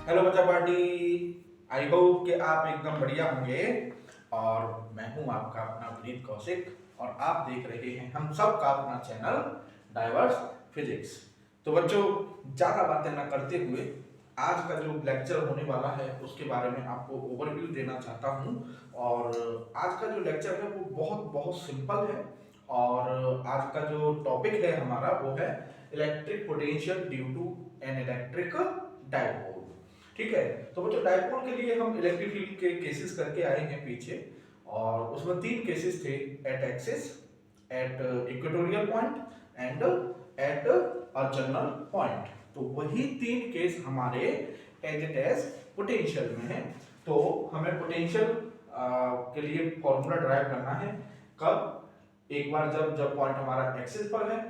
Hello बच्चा party. I hope कि आप एकदम बढ़िया होंगे। और मैं हूं आपका अपना विनीत कौशिक और आप देख रहे हैं हम सब का अपना चैनल डाइवर्स फिजिक्स। तो बच्चों, ज़्यादा बातें ना करते हुए आज का जो लेक्चर होने वाला है उसके बारे में आपको ओवरव्यू देना चाहता हूं। और आज का जो लेक्चर है वो बहुत बहुत सिंपल है। और आज का जो टॉपिक है हमारा वो है electric potential due to an electric dipole. ठीक है, तो बच्चों डाइपोल के लिए हम इलेक्ट्रिक फील्ड के केसेस करके आए हैं पीछे। और उसमें तीन केसेस थे, at axis, at equatorial point and at a general point. तो वही तीन केस हमारे एज इट एज पोटेंशियल में है। तो हमें पोटेंशियल के लिए फॉर्मूला ड्राइव करना है। कब? एक बार जब जब पॉइंट हमारा एक्सिस पर है,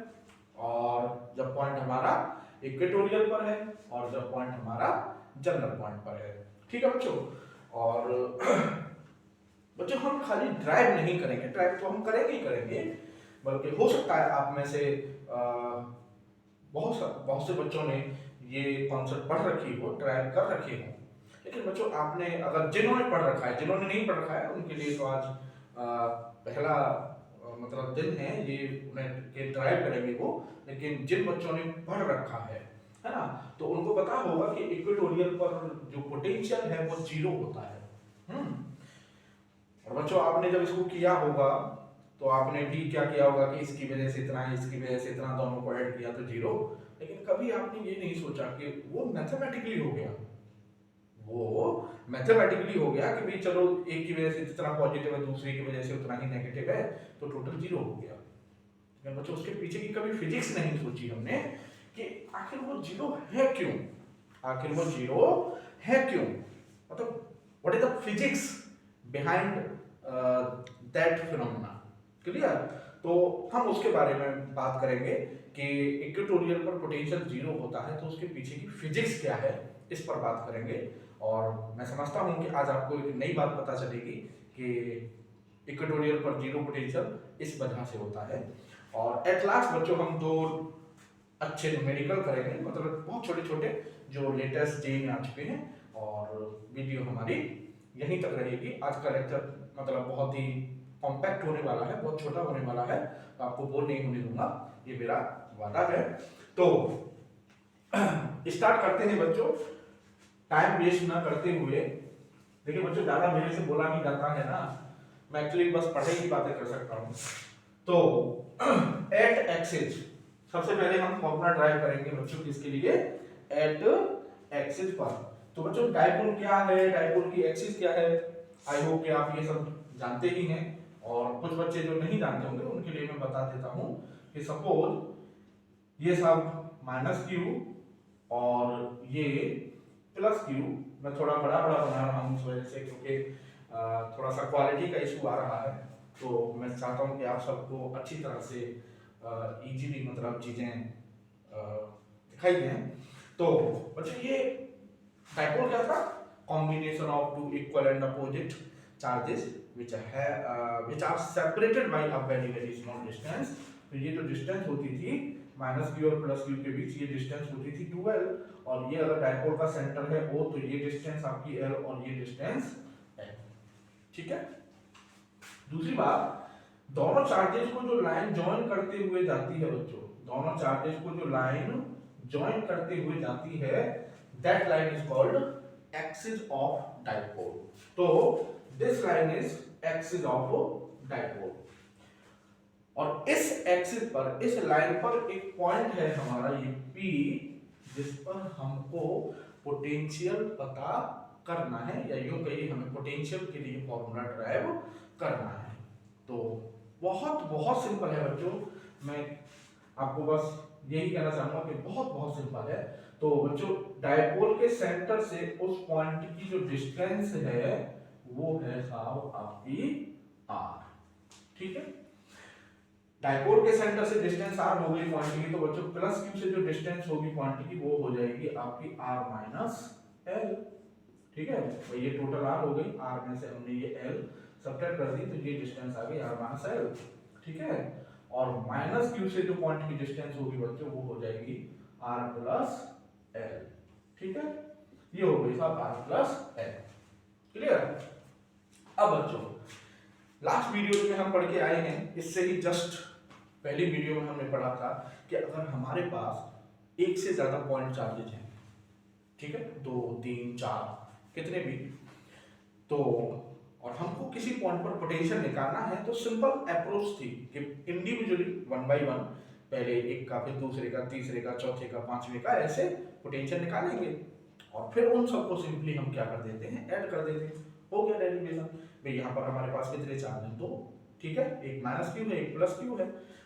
और जब पॉइंट हमारा इक्वेटोरियल पर है, और जब पॉइंट हमारा जनरल पॉइंट पर है। ठीक है बच्चों। और बच्चों हम खाली ड्राइव नहीं करेंगे, ड्राइव तो हम करेंगे ही करेंगे, बल्कि हो सकता है आप में से बहुत से बच्चों ने ये कॉन्सेप्ट पढ़ रखी हो, ड्राइव कर रखी हो। लेकिन बच्चों आपने, अगर जिन्होंने पढ़ रखा है, जिन्होंने नहीं पढ़ रखा है उनके लिए तो आज पहला मतलब दिन है ये, उन्हें के ड्राइव करेंगे वो। लेकिन जिन बच्चों ने पढ़ रखा है ना, तो उनको पता होगा कि इक्वेटोरियल पर जो पोटेंशियल है वो जीरो होता है। और बच्चों आपने जब इसको किया होगा तो आपने भी क्या किया होगा कि इसकी वजह से इतना, इसकी वजह से इतना, दोनों को ऐड किया तो जीरो। लेकिन कभी आपने ये नहीं सोचा कि वो मैथमेटिकली हो गया, वो मैथमेटिकली हो गया कि भाई चलो एक की वजह से जितना पॉजिटिव है दूसरी की वजह से उतना ही नेगेटिव है, तो टोटल जीरो हो गया। लेकिन बच्चों उसके पीछे की कभी फिजिक्स नहीं सोची हमने कि आखिर वो जीरो है क्यों, आखिर वो जीरो है क्यों, मतलब what is the physics behind that phenomena. Clear? तो हम उसके बारे में बात करेंगे कि इक्वेटोरियल पर पोटेंशियल जीरो होता है तो उसके पीछे की फिजिक्स क्या है, इस पर बात करेंगे। और मैं समझता हूं कि आज आपको एक नई बात पता चलेगी कि इक्वेटोरियल पर जीरो पोटेंशियल इस वजह से होता है। और एट लास्ट बच्चों हम दो अच्छे न्यूमेरिकल करेंगे, मतलब बहुत छोटे छोटे जो लेटेस्ट जे में आ चुके हैं। और वीडियो हमारी यहीं तक रहेगी। आज का लेक्चर मतलब बहुत ही कॉम्पैक्ट होने वाला है, बहुत छोटा होने वाला है, तो आपको बोर नहीं होने दूंगा, ये मेरा वादा है। तो स्टार्ट करते हैं बच्चों, टाइम वेस्ट ना करते हुए। देखिए बच्चों ज्यादा मेरे से बोला नहीं जाता है ना, मैं एक्चुअली बस पढ़े की बातें कर सकता हूँ। तो एट एक्सिस सबसे पहले हम फॉर्मूला ड्राइव करेंगे बच्चों किसके लिए, एट एक्सिस पर। तो बच्चों डाइपोल क्या है, डाइपोल की एक्सिस क्या है, आई होप कि आप ये सब जानते ही हैं। और कुछ बच्चे जो नहीं जानते होंगे उनके लिए मैं बता देता हूं कि सपोज ये सब माइनस क्यू और ये प्लस क्यू, मैं थोड़ा बड़ा बड़ा बना रहा हूं इस वजह से क्योंकि थोड़ा सा क्वालिटी का इशू आ रहा है। तो मैं चाहता हूं कि आप सबको अच्छी तरह से इजीली मतलब चीजें दिखाई दें। तो बच्चों ये डाइपोल क्या था, combination of two equal and opposite charges which are separated by a very very small distance। तो ये जो डिस्टेंस होती थी माइनस क्यू और प्लस क्यू के बीच, ये डिस्टेंस होती थी 2l। और ये अगर डाइपोल का सेंटर है O तो ये डिस्टेंस आपकी l और ये डिस्टेंस l। ठीक है। दूसरी बात, दोनों चार्जेस को जो लाइन ज्वाइन करते हुए जाती है बच्चों, दोनों चार्जेस को जो लाइन ज्वाइन करते हुए जाती है, that line is called axis of dipole. तो this line is axis of dipole. और इस एक्सिस पर, इस लाइन पर एक पॉइंट है हमारा ये P, जिस पर हमको पोटेंशियल पता करना है, या यूं कहिए हमें पोटेंशियल के लिए फॉर्मूला ड्राइव करना है। तो बहुत बहुत सिंपल है बच्चों, मैं आपको बस यही कहना चाहूंगा कि बहुत बहुत सिंपल है। तो बच्चों डाइपोल के सेंटर से उस पॉइंट की जो डिस्टेंस है वो है साहब आपकी r। ठीक है, डाइपोल के सेंटर से डिस्टेंस r हो गई पॉइंट की, तो बच्चों प्लस q से जो डिस्टेंस होगी पॉइंट की वो हो जाएगी आपकी r माइनस l। ठीक है, तो ये टोटल r हो गई, r में से हमने ये l सब्ट्रैक्ट कर दी तो ये डिस्टेंस आ गई r माइनस l। ठीक है, और माइनस q से जो पॉइंट की डिस्टेंस होगी बच्चों वो हो जाएगी r प्लस l। ठीक है, ये हो गई साहब आर प्लस एल। क्लियर? अब बच्चों लास्ट वीडियो में हम पढ़ के आए हैं, इससे ही जस्ट पहली वीडियो में हमने पढ़ा था कि अगर हमारे पास एक से ज्यादा पॉइंट चार्जेज हैं, ठीक है, 2 3 4 कितने भी, तो और हमको किसी पॉइंट पर पोटेंशियल निकालना है, तो सिंपल अप्रोच थी कि इंडिविजुअली 1 बाय 1 पहले एक का, फिर दूसरे का, तीसरे का, चौथे का, पांचवे का, ऐसे पोटेंशियल निकालेंगे और फिर उन सबको सिंपली हम क्या कर देते हैं, ऐड कर देते हैं। हो गया डेरिवेशन। भाई यहाँ पर हमारे पास कितने चार्ज हैं, 2, ठीक है, एक माइनस क्यू है, एक प्लस क्यू है,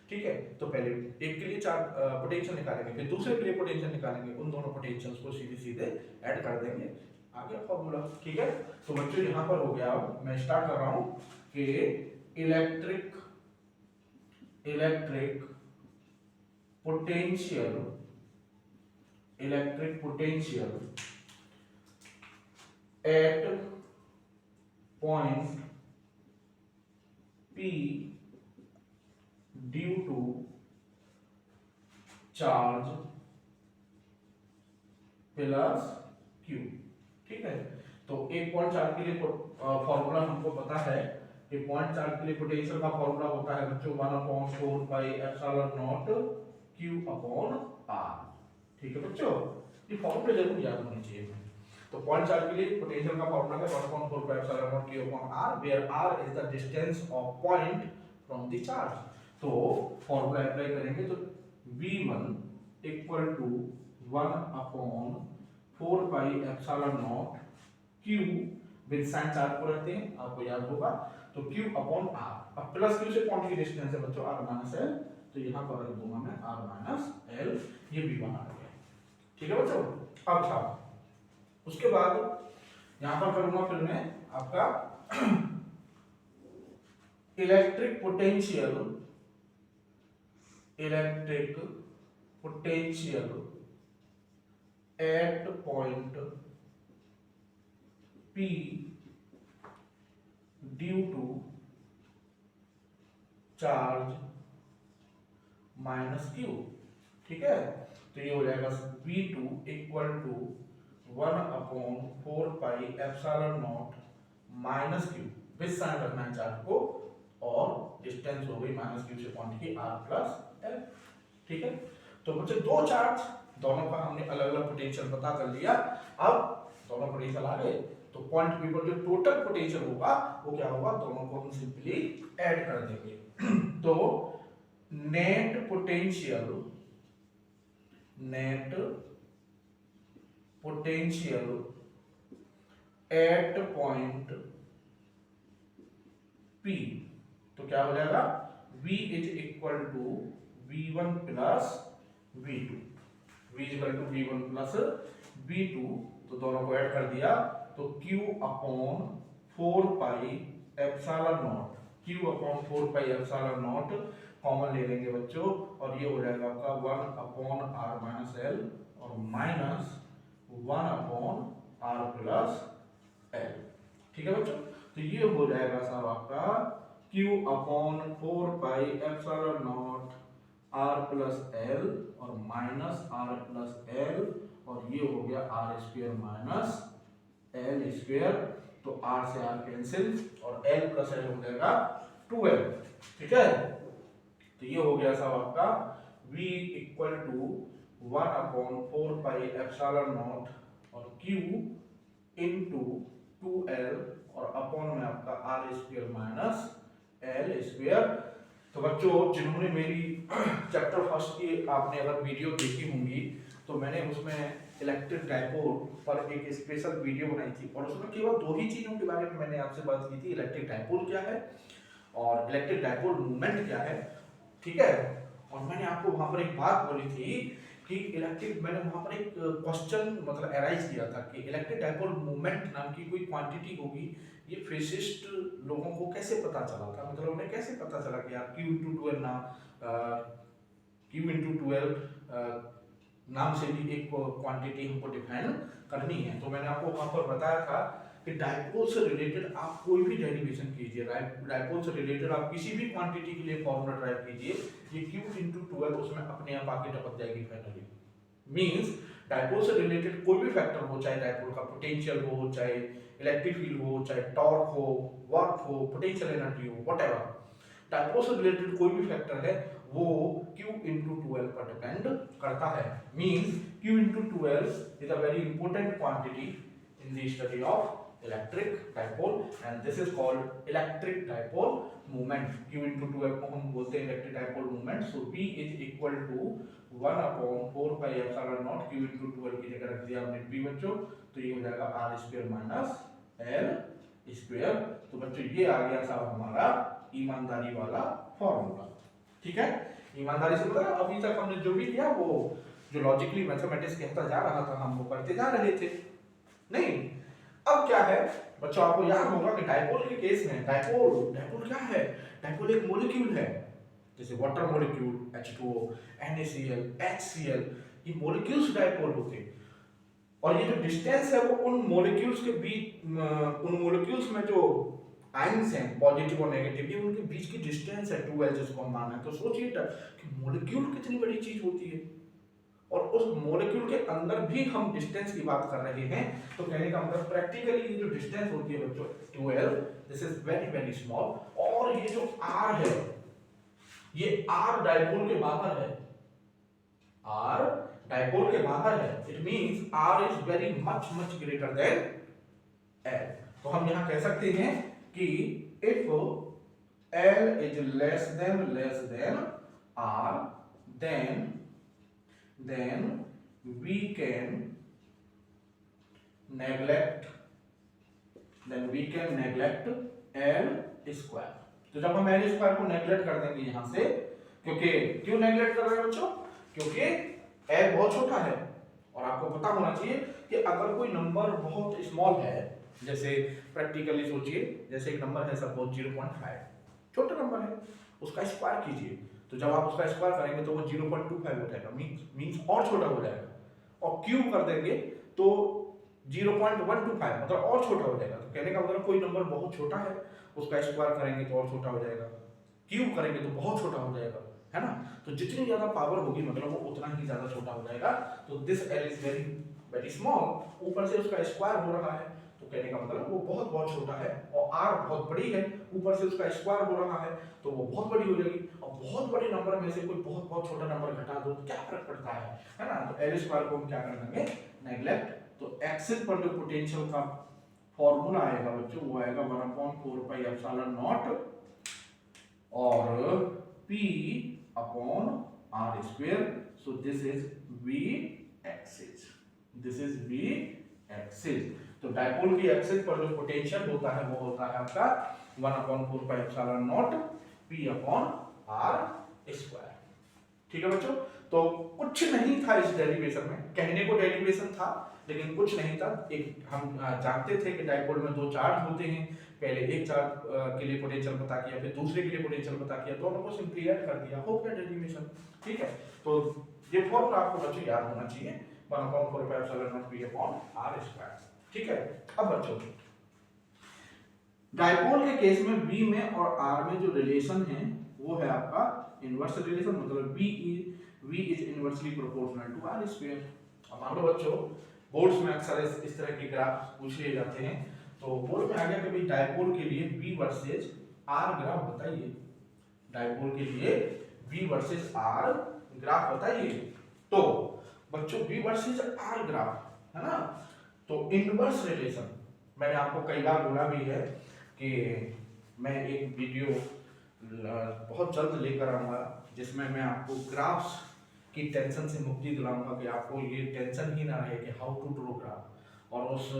ठीक है। तो पहले एक के लिए चार्ज पोटेंशियल निकालेंगे, फिर दूसरे के लिए पोटेंशियल निकालेंगे, उन दोनों पोटेंशियल्स को सीधे सीधे ऐड कर देंगे, आ गया फॉर्मूला। ठीक है, तो बच्चों यहाँ पर हो गया। अब मैं स्टार्ट कर रहा हूं कि electric potential at point P due to charge plus Q। ठीक है, तो एक पॉइंट चार्ज के लिए फॉर्मूला हमको पता है कि पॉइंट चार्ज के लिए पोटेंशियल का फॉर्मूला होता है बच्चों 1/4 pi epsilon naught Q upon R। ठीक है बच्चों, ये फॉर्मूला जरूर याद होनी चाहिए। तो पॉइंट चार्ज के लिए पोटेंशियल का फॉर्मूला है 1/4 pi epsilon naught Q upon R, where R is the distance of point from the charge. तो फॉर्मूला अप्लाई करेंगे तो V1 equal to 1/4 pi epsilon naught Q with sign charge को रखते हैं, आपको याद होगा, तो Q अपॉन R। अब प्लस Q से पॉइंट की डिस्टेंस है बच्चों R माइनस L, तो यहाँ पर रख दूंगा मैं R माइनस L, ये V1 आ गया। ठीक है बच्चों, अब था उसके बाद यहाँ पर करूंगा फिर मैं आपका electric potential at point P due to charge minus Q। ठीक है, तो ये हो जाएगा V2 equal to 1/4 pi epsilon naught minus Q, with sign रखना है चार्ज को, और डिस्टेंस हो गई माइनस Q से पॉइंट की R प्लस L। ठीक है, तो बच्चे दो चार्ज, दोनों का हमने अलग अलग पोटेंशियल पता कर लिया। अब दोनों पोटेंशियल आ गए, तो पॉइंट P पर जो टोटल पोटेंशियल होगा वो क्या होगा, दोनों को हम सिंपली ऐड कर देंगे। तो net potential at point P, तो क्या हो जाएगा, V is equal to V1 plus V2, V is equal to V1 plus V2, तो दोनों को ऐड कर दिया, तो Q upon 4 pi epsilon naught, Q upon 4 pi epsilon naught common ले लेंगे बच्चों, और ये हो जाएगा आपका 1 अपॉन R माइनस L और minus 1 upon R plus L। ठीक है बच्चों, तो ये हो जाएगा साहब आपका Q upon 4 pi epsilon not R plus L और माइनस R प्लस L, और ये हो गया R square minus L square, तो R से R कैंसिल और L प्लस L हो जाएगा 12। ठीक है, तो ये हो गया साहब आपका V equal to 1/4 pi epsilon naught और Q इनटू 2L और अपॉन में आपका R square minus L square. तो बच्चों जिन्होंने मेरी चैप्टर फर्स्ट की आपने अगर वीडियो देखी होंगी, तो मैंने उसमें इलेक्ट्रिक डाइपोल पर एक स्पेशल वीडियो बनाई थी, और उसमें केवल दो ही चीजों के बारे में मैंने आपसे बात की थी, इलेक्ट्रिक डाइपोल क्या है और इलेक्ट्रिक डाइपोल मूवमेंट क्या है। ठीक है, और मैंने आपको वहां पर एक बात बोली थी कि इलेक्ट्रिक, मैंने वहां पर एक क्वेश्चन मतलब एराइज किया था कि इलेक्ट्रिक डाइपोल मूवमेंट नाम की कोई क्वांटिटी होगी, ये फिजिसिस्ट लोगों को कैसे पता चला था, मतलब उन्हें कैसे पता चला कि यार Q/12 नाम से भी एक क्वांटिटी हमको डिफाइन करनी है। तो मैंने आपको वहां पर बताया था कि डाइपोल से रिलेटेड आप कोई भी डेरिवेशन कीजिए, डाइपोल से रिलेटेड आप किसी भी क्वांटिटी के लिए फॉर्मूला ड्राइव कीजिए, ये Q/12 उसमें अपने आप आके टपक जाएगी फाइनली। मींस डायपोल से रिलेटेड कोई भी फैक्टर हो, चाहे डायपोल का पोटेंशियल हो, चाहे इलेक्ट्रिक फील्ड हो, चाहे टॉर्क हो, वर्क हो, पोटेंशियल एनर्जी हो, व्हाटएवर, डायपोल से रिलेटेड कोई भी फैक्टर है वो Q into 12 पर डिपेंड करता है। Means Q into 12 is a very important quantity in the study of electric dipole and this is called electric dipole moment। Q into 12 को हम बोलते हैं electric dipole moment। So B is equal to 1 upon 4 pi epsilon naught Q into 12 की जगह रख दिया हमने B बच्चों, तो ये हो जाएगा R square minus L square. तो बच्चों ये आ गया साहब हमारा ईमानदारी वाला फॉर्मूला। ठीक है, ईमानदारी से मतलब अभी तक हमने जो भी किया वो जो लॉजिकली मैथमेटिक्स कहता जा रहा था हम वो करते जा रहे थे। नहीं, अब क्या है बच्चों, आपको याद होगा कि डायपोल के केस में डायपोल क्या है? डायपोल एक मॉलिक्यूल है, जैसे water molecule H2O, NaCl, HCl, ये मॉलिक्यूल्स डायपोल होते हैं। और ये जो डिस्टेंस है वो उन मॉलिक्यूल्स के बीच, उन मॉलिक्यूल्स में जो आयंस हैं पॉजिटिव और नेगेटिव, ये उनके बीच की डिस्टेंस है 2L जिसको हम माना है। तो सोचिए कि मॉलिक्यूल कितनी बड़ी चीज होती है, और उस मॉलिक्यूल के अंदर भी हम डिस्टेंस की बात कर रहे हैं। तो कहने का मतलब प्रैक्टिकली ये जो डिस्टेंस होती है बच्चों 2L, this is very very small. और ये जो R है, ये R डायपोल के बाहर है, R डायपोल के बाहर है। It means R is very much much greater than L। तो हम यहां कह सकते हैं कि if L is less than R, then we can neglect L square। तो जब हम L स्क्वायर को नेग्लेक्ट कर देंगे यहां से, क्योंकि क्यों नेग्लेक्ट कर रहे हैं बच्चों? क्योंकि L बहुत छोटा है, और आपको पता होना चाहिए कि अगर कोई नंबर बहुत स्मॉल है, जैसे प्रैक्टिकली सोचिए, जैसे एक नंबर है सपोज 0.5, छोटा नंबर है, उसका स्क्वायर कीजिए, तो जब आप उसका स्क्वायर करेंगे तो वो 0.25 हो जाएगा, मींस और छोटा हो जाएगा। और क्यूब कर देंगे तो 0.125 मतलब और छोटा हो जाएगा। तो कहने का मतलब कोई नंबर बहुत छोटा है, उसका स्क्वायर करेंगे तो और छोटा हो जाएगा, क्यूब करेंगे तो बहुत छोटा हो जाएगा, है ना। तो जितनी ज्यादा पावर होगी मतलब वो उतना ही ज्यादा छोटा हो जाएगा। तो this L is very very small, ऊपर से उसका स्क्वायर हो रहा है, तो कहने का मतलब वो बहुत बहुत छोटा है। और R बहुत बड़ी है, ऊपर से उसका स्क्वायर हो रहा है, तो वो बहुत बड़ी हो जाएगी। और बहुत बड़े नंबर में से कोई बहुत बहुत छोटा नंबर घटा दो तो क्या फर्क पड़ता है ना। तो L स्क्वायर को हम क्या कर देंगे? नेग्लेक्ट। तो एक्सिस पर जो पोटेंशियल का फॉर्मूला आएगा बच्चों, वो आएगा 1/4 पाई एप्सिलॉन नॉट और P upon R square. So this is V axis, this is V axis. तो डायपोल की एक्सिस पर जो पोटेंशियल होता है वो होता है आपका 1/4 pi epsilon naught P upon R square. ठीक है बच्चों, तो कुछ नहीं था इस डेरिवेशन में, कहने को डेरिवेशन था लेकिन कुछ नहीं था। एक हम जानते थे कि डायपोल में दो चार्ज होते हैं, पहले एक चार्ज के लिए पोटेंशियल पता किया, फिर दूसरे के लिए पोटेंशियल पता किया, दोनों को सिंपली ऐड कर दिया, हो गया डेरिवेशन। ठीक है, तो ये फॉर्मूला आपको बच्चों याद होना चाहिए, 1/4 pi epsilon naught P upon R square. ठीक है, अब बच्चों डायपोल के केस में B में और R में जो रिलेशन है वो है आपका इनवर्स रिलेशन, मतलब V is inversely proportional to R square। अब मान लो बच्चों बोर्ड्स में अक्सर इस तरह के ग्राफ पूछे जाते हैं, तो बोर्ड में आ गया कि भाई डायपोल के लिए B वर्सेस R ग्राफ बताइए, डायपोल के लिए B वर्सेस R ग्राफ बताइए। तो बच्चों B वर्सेस R ग्राफ है ना, तो इनवर्स रिलेशन मैंने आपको कई बार बोला भी है कि मैं एक वीडियो बहुत जल्द लेकर आऊंगा जिसमें मैं आपको ग्राफ्स की टेंशन से मुक्ति दिलाऊंगा, कि आपको ये टेंशन ही ना रहे कि हाउ टू ड्रॉ ग्राफ। और उस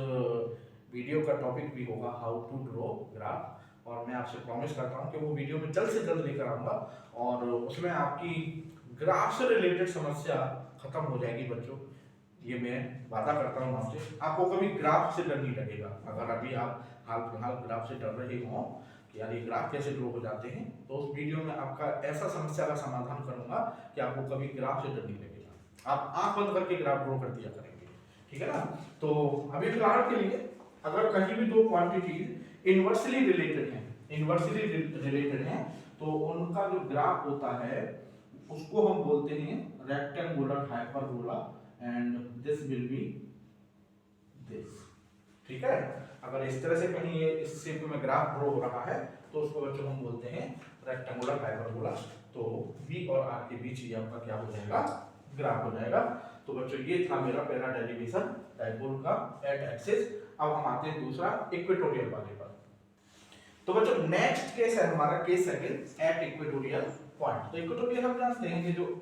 वीडियो का टॉपिक भी होगा हाउ टू ड्रॉ ग्राफ, और मैं आपसे प्रॉमिस करता हूं कि वो वीडियो में जल्द से जल्द लेकर आऊंगा, और उसमें आपकी ग्राफ से रिलेटेड समस्या खत्म हो जाएगी बच्चों, ये मैं वादा करता हूँ आपसे। आपको कभी ग्राफ से डर नहीं लगेगा। अगर अभी आप हाल फिलहाल ग्राफ से डर रहे हो कि यार ये ग्राफ कैसे ड्रॉ हो जाते हैं, तो उस वीडियो में आपका ऐसा समस्या का समाधान करूंगा कि आपको कभी ग्राफ से डर नहीं लगेगा, आप आंख बंद करके ग्राफ ड्रॉ कर दिया करेंगे। ठीक है ना। तो अभी फिलहाल के लिए अगर कहीं भी दो क्वांटिटीज इनवर्सली रिलेटेड हैं तो उनका जो ग्राफ होता है उसको हम बोलते हैं rectangular hyperbola and this will be this. ठीक है, अगर इस तरह से कहीं ये इस शेप में ग्राफ ड्रॉ हो रहा है तो उसको बच्चों हम बोलते हैं रेक्टेंगुलर हाइपरबोला। तो बी और आर के बीच ये आपका क्या हो जाएगा, ग्राफ हो जाएगा। तो बच्चों ये था मेरा पहला डेरिवेशन डायपोल का एट एक्सिस। अब हम आते हैं दूसरा इक्वेटोरियल वाले पर। तो बच्चों नेक्स्ट केस है हमारा case second eight equatorial point. तो इक्वेटोरियल हम जानते हैं कि जो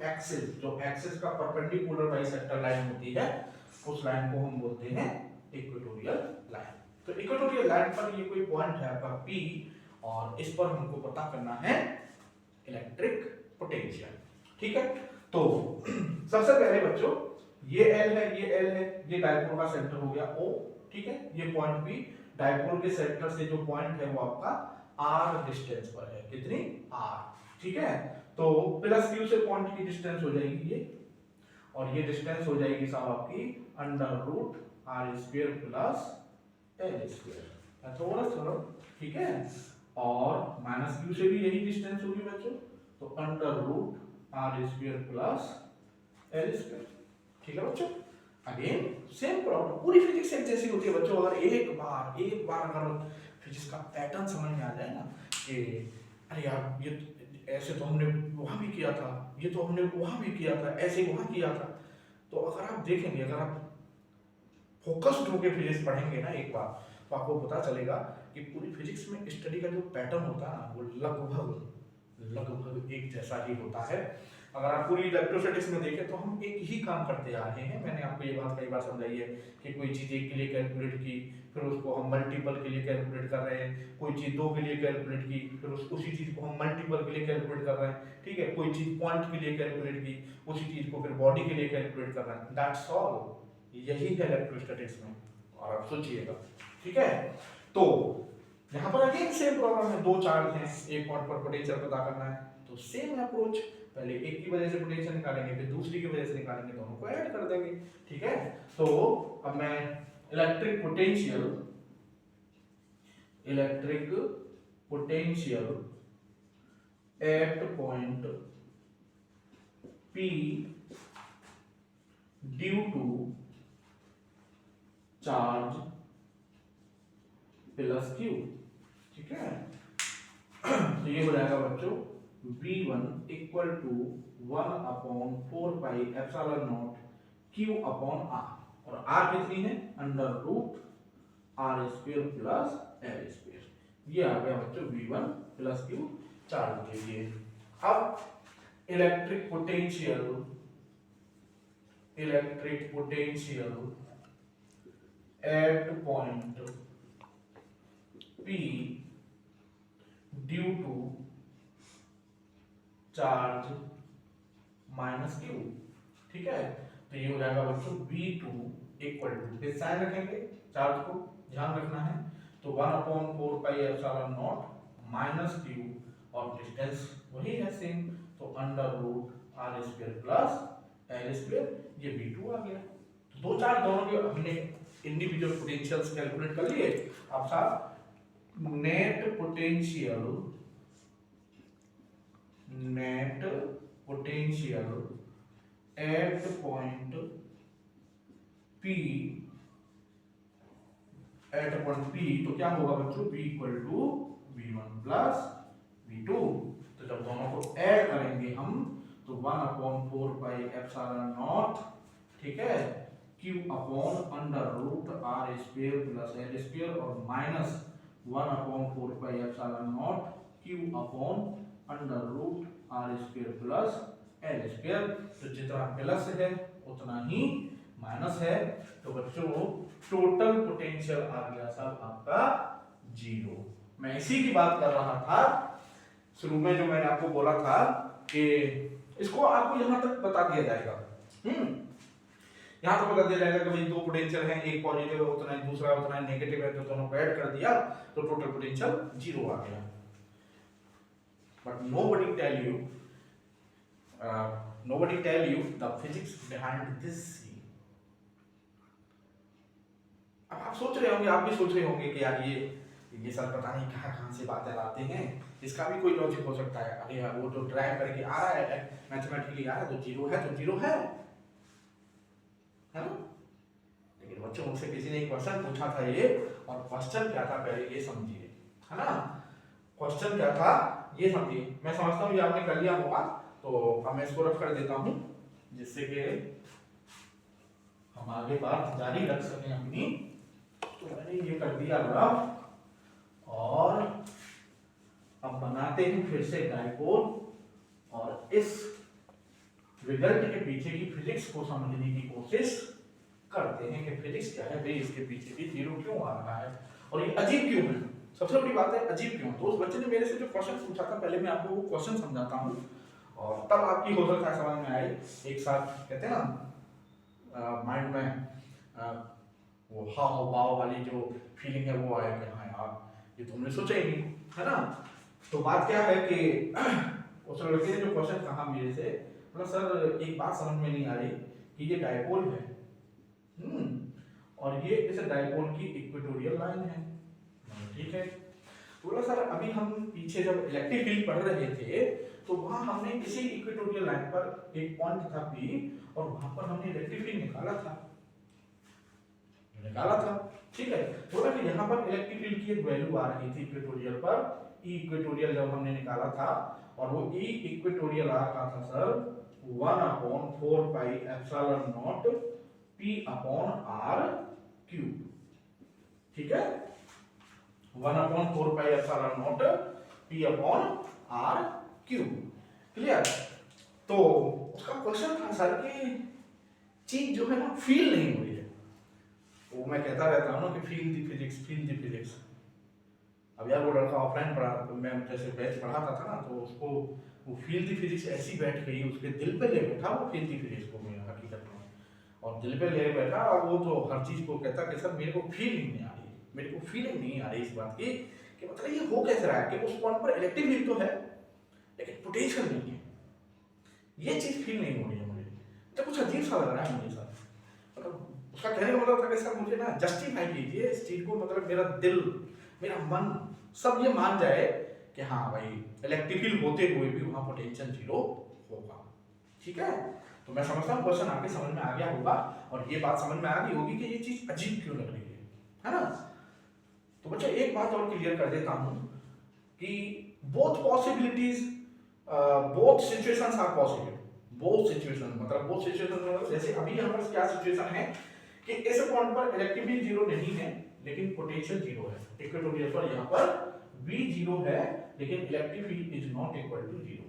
एक्सिस का परपेंडिकुलर बाइसेक्टर लाइन होती है उस लाइन को हम बोलते हैं इक्वेटोरियल लाइन। तो इक्वेटोरियल लाइन पर ये कोई पॉइंट है आपका P और इस पर हमको पता करना है इलेक्ट्रिक पोटेंशियल। ठीक है, तो सबसे पहले बच्चों ये L है, ये L है, ये डायपोल का सेंटर हो गया O। ठीक है, ये पॉइंट P डायपोल के सेंटर से जो पॉइंट है वो आपका R डिस्टेंस पर है। कितनी, R। ठीक है, तो प्लस Q से पॉइंट की डिस्टेंस हो जाएगी ये, और ये डिस्टेंस हो जाएगी साहब आपकी under root R square plus L square. थोड़ा थोड़ा ठीक है, और माइनस क्यू से भी यही डिस्टेंस होगी बच्चों, तो under root R square plus L square. ठीक है बच्चों, अगेन सेम प्रॉब्लम, पूरी फिजिक्स एक जैसी होती है बच्चों। अगर एक बार अगर फिजिक्स का पैटर्न समझ में आ जाए ना कि अरे यार ये ऐसे तो हमने वहां भी किया था, ये तो हमने वहां भी किया था, ऐसे वहां किया था, तो अगर आप देखेंगे, अगर आप फोकस्ड होकर फिजिक्स पढ़ेंगे ना एक बार, तो आपको पता चलेगा कि पूरी फिजिक्स में स्टडी का जो पैटर्न होता है ना वो लगभग एक जैसा ही होता है। अगर आप पूरी इलेक्ट्रोस्टैटिक्स में देखें तो हम एक ही काम करते आ रहे हैं। मैंने आपको ये बात कई बार समझाई है कि कोई चीज़ एक के लिए कैलकुलेट की, फिर उसको हम मल्टीपल के लिए कैलकुलेट कर रहे हैं, कोई चीज़ दो के लिए कैलकुलेट की, फिर उसी चीज़ को हम मल्टीपल के लिए कैलकुलेट कर रहे हैं। ठीक है, कोई चीज़ पॉइंट के लिए कैलकुलेट की, उसी चीज़ को फिर बॉडी के लिए कैलकुलेट कर रहे हैं। दैट्स ऑल, यही है इलेक्ट्रोस्टैटिक्स में, और आप सोचिएगा। ठीक है, तो यहाँ पर अगेन सेम प्रॉब्लम है, दो चार्ज हैं, एक पॉइंट पर पोटेंशियल पता करना है, तो सेम अप्रोच, पहले एक की वजह से पोटेंशियल निकालेंगे, फिर दूसरी की वजह से निकालेंगे, दोनों को ऐड कर देंगे। ठीक है, तो अब मैं electric potential at point P due to charge plus Q। ठीक है, तो ये हो जाएगा बच्चों V1 इक्वल टू 1/4πε0 Q/R, और R कितनी है, under root R square plus L square. ये आ गया बच्चों V1 प्लस Q चार्ज के लिए। अब electric potential at point P due to charge minus Q। ठीक है, तो ये हो जाएगा बच्चों V2 इक्वल टू, इस साइन रखेंगे, चार्ज को ध्यान रखना है, तो 1/4πε0 माइनस Q, और डिस्टेंस वही है सेम, तो under root R square plus L square, ये V2 आ गया। तो दो चार्ज दोनों के हमने इंडिविजुअल पोटेंशियल्स कैलकुलेट कर लिए। अब साहब net potential at point P तो क्या होगा बच्चों, P equal to V1 plus V2। तो जब दोनों को ऐड करेंगे हम तो 1/4πε0, ठीक है, Q upon under root R square plus L square, और minus 1/4πε0 Q upon under root R square plus L square. तो जितना प्लस है उतना ही माइनस है, तो बच्चों टोटल पोटेंशियल आ गया सब आपका 0। मैं इसी की बात कर रहा था शुरू में, जो मैंने आपको बोला था कि इसको आपको यहां तक बता दिया जाएगा, यहां तक बता दिया जाएगा कि भाई दो पोटेंशियल हैं, एक पॉजिटिव है उतना है, दूसरा उतना है नेगेटिव है, तो दोनों को ऐड कर दिया तो टोटल पोटेंशियल 0 आ गया। But nobody tell you the physics behind this scene। अब आप सोच रहे होंगे, आप भी सोच रहे होंगे कि यार ये सर पता नहीं कहां से बातें लाते हैं, इसका भी कोई लॉजिक हो सकता है। अरे यार वो तो ड्राइव करके आ रहा है मैथमेटिकली आ रहा है, तो 0 है तो 0 है। बच्चों मुझसे किसी ने क्वेश्चन पूछा था ये, और क्वेश्चन क्या था पहले ये समझिए, है ना। क्वेश्चन क्या था ये समझिए। मैं समझता हूँ ये आपने कर लिया होगा, तो अब मैं इसको रख कर देता हूँ जिससे कि हम आगे बात जारी रख सकें अपनी। तो मैंने ये कर दिया रफ, और अब बनाते हैं फिर से डाइपोल, और इस रिजल्ट के पीछे की फिजिक्स को समझने की कोशिश करते हैं कि फिजिक्स क्या है भाई, इसके पीछे भी जीरो क्यों आ रहा है और ये अजीब क्यों है। सबसे बड़ी बात है अजीब क्यों। तो उस बच्चे ने मेरे से जो क्वेश्चन पूछा था, पहले मैं आपको वो क्वेश्चन समझाता हूँ और तब आपकी हो सकता है समझ में आए। एक साथ कहते हैं ना माइंड में वो हाव भाव वाली जो फीलिंग है वो आए कि हाँ यार ये तो हमने सोचा ही नहीं, है ना। तो बात क्या है कि उस लड़के ने जो क्वेश्चन कहा मेरे से, मतलब सर एक बात समझ में नहीं आ रही कि ये डाइपोल है, और ये इस डाइपोल की इक्वेटोरियल लाइन है, ठीक है। बोला सर अभी हम पीछे जब इलेक्ट्रिक फील्ड पढ़ रहे थे तो वहां हमने इसी इक्वेटोरियल लाइन पर एक पॉइंट था P, और वहां पर हमने इलेक्ट्रिक फील्ड निकाला था, ठीक है। बोला कि यहाँ पर इलेक्ट्रिक फील्ड की एक वैल्यू आ रही थी इक्वेटोरियल पर, ई इक्वेटोरियल जब हमने निकाला था, और वो ई इक्वेटोरियल आ रहा था sir 1/4 pi epsilon naught P upon R cube, ठीक है। 1/4 pi epsilon naught P upon R cube, clear. तो उसका क्वेश्चन था सर कि चीज जो है ना फील नहीं हो रही है। वो मैं कहता रहता हूँ ना कि फील दी फिजिक्स। अब यार वो लड़का ऑफलाइन पढ़ा, तो मैं जैसे बैच पढ़ाता था ना, तो उसको वो फील दी फिजिक्स ऐसी बैठ गई, उसके दिल पे ले बैठा वो फील दी फिजिक्स को, मेरा हकीकत में, और दिल पे ले बैठा, और वो तो हर चीज को कहता कि सर मेरे को फीलिंग नहीं आ रही, मेरे को फीलिंग नहीं आ रही इस बात की कि मतलब ये हो कैसे रहा है कि उस पॉइंट पर इलेक्ट्रिक फील्ड तो है लेकिन पोटेंशियल नहीं है, ये चीज फील नहीं हो रही है मुझे, तो कुछ अजीब सा लग रहा है मुझे सर। मतलब उसका कहने का मतलब था कि सर मुझे ना जस्टिफाई कीजिए इस चीज को, मतलब मेरा दिल मेरा मन सब ये मान जाए कि हाँ भाई इलेक्ट्रिक फील्ड होते हुए भी वहां पोटेंशियल जीरो होगा, ठीक है। तो मैं समझता हूँ क्वेश्चन आपके समझ में आ गया होगा, और ये बात समझ में आ गई होगी कि ये चीज अजीब क्यों लग रही है ना। तो बच्चों एक बात और क्लियर कर देता हूं कि both possibilities, both situations are possible. Both situation जैसे अभी यहाँ पर क्या सिचुएशन है कि इस पॉइंट पर इलेक्ट्रिक फील्ड जीरो नहीं है लेकिन पोटेंशियल जीरो है, इक्वेटोरियल पर यहाँ पर V जीरो है लेकिन electric field is not equal to zero,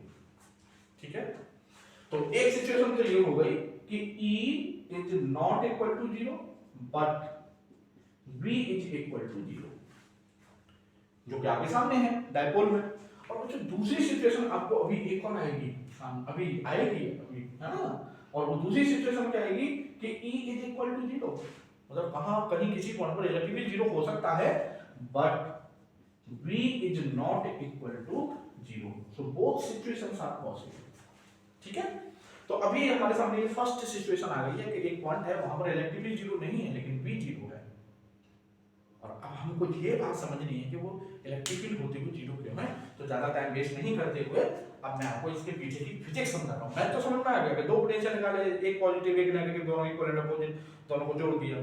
ठीक है। तो एक सिचुएशन तो ये हो गई कि E is not equal to zero but V is equal to zero, जो कि आपके सामने है डायपोल में। और बच्चों दूसरी सिचुएशन आपको अभी एक और आएगी, अभी आएगी अभी, है ना। और वो दूसरी सिचुएशन क्या आएगी कि E is equal to zero, मतलब कहीं किसी पॉइंट पर इलेक्ट्रिक फील्ड जीरो हो सकता है but V is not equal to zero. So both situations are possible, ठीक है। तो अभी हमारे सामने फर्स्ट सिचुएशन आ गई है कि एक पॉइंट है वहां पर इलेक्ट्रिक फील्ड जीरो नहीं है लेकिन V जीरो है, और अब हमको ये बात समझनी है कि वो इलेक्ट्रिक फील्ड होते हुए जीरो क्यों है। तो ज्यादा टाइम वेस्ट नहीं करते हुए अब मैं आपको इसके पीछे की फिजिक्स समझाता हूं। मैं तो समझ में आ गया कि दो पोटेंशियल निकाले, एक पॉजिटिव एक नेगेटिव, दोनों इक्वल एंड अपोजिट, दोनों को जोड़ दिया,